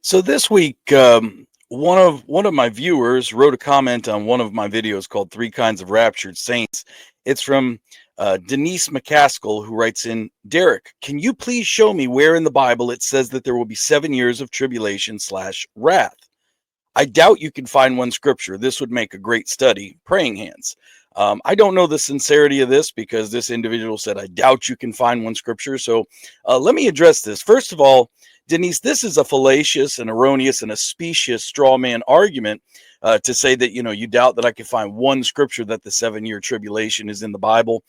So this week, one of my viewers wrote a comment on one of my videos called Three Kinds of Raptured Saints. It's from Denise McCaskill, who writes in, Derek, can you please show me where in the Bible it says that there will be 7 years of tribulation / wrath? I doubt you can find one scripture. This would make a great study. Praying hands. I don't know the sincerity of this because this individual said, I doubt you can find one scripture. So let me address this. First of all, Denise, this is a fallacious and erroneous and a specious straw man argument to say that, you doubt that I can find one scripture that the 7 year tribulation is in the Bible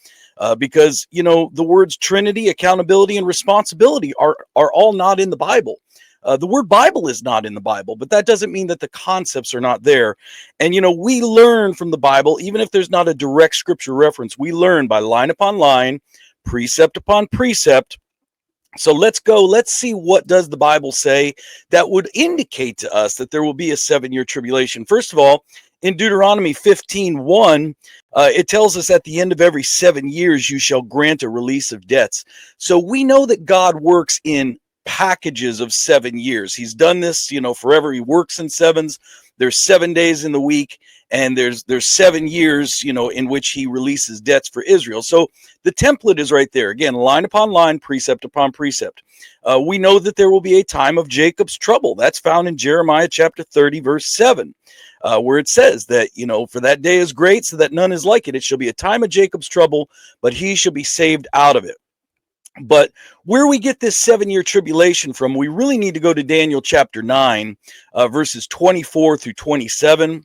because, the words Trinity, accountability, and responsibility are all not in the Bible. The word Bible is not in the Bible, but that doesn't mean that the concepts are not there. And, we learn from the Bible, even if there's not a direct scripture reference, we learn by line upon line, precept upon precept. So let's go. Let's see what does the Bible say that would indicate to us that there will be a 7 year tribulation. First of all, in Deuteronomy 15:1, it tells us at the end of every 7 years, you shall grant a release of debts. So we know that God works in packages of 7 years. He's done this, forever. He works in sevens. There's 7 days in the week, and there's 7 years, in which he releases debts for Israel. So the template is right there. Again, line upon line, precept upon precept. We know that there will be a time of Jacob's trouble. That's found in Jeremiah chapter 30, verse 7. Where it says that, for that day is great, so that none is like it. It shall be a time of Jacob's trouble, but he shall be saved out of it. But where we get this 7 year tribulation from, we really need to go to Daniel chapter 9, verses 24 through 27.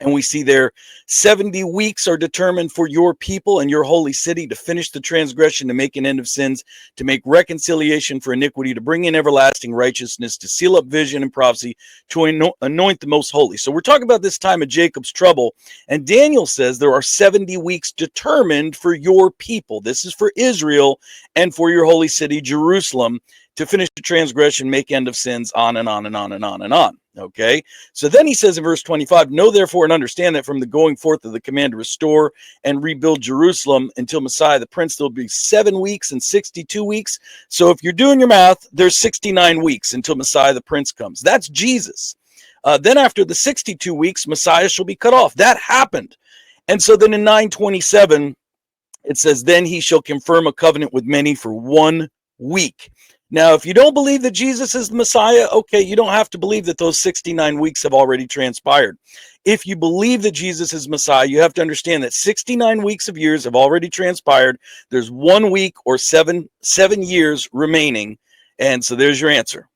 And we see there 70 weeks are determined for your people and your holy city to finish the transgression, to make an end of sins, to make reconciliation for iniquity, to bring in everlasting righteousness, to seal up vision and prophecy, to anoint the most holy. So we're talking about this time of Jacob's trouble. And Daniel says there are 70 weeks determined for your people. This is for Israel and for your holy city, Jerusalem, to finish the transgression, make end of sins, on and on and on and on and on. Okay, so then he says in verse 25, know therefore and understand that from the going forth of the command to restore and rebuild Jerusalem until Messiah the Prince, there'll be 7 weeks and 62 weeks. So if you're doing your math, there's 69 weeks until Messiah the Prince comes. That's Jesus. Then after the 62 weeks, Messiah shall be cut off. That happened. And so then in 9:27, it says, then he shall confirm a covenant with many for 1 week. Now, if you don't believe that Jesus is the Messiah, okay, you don't have to believe that those 69 weeks have already transpired. If you believe that Jesus is Messiah, you have to understand that 69 weeks of years have already transpired. There's 1 week or 7 years remaining. And so there's your answer.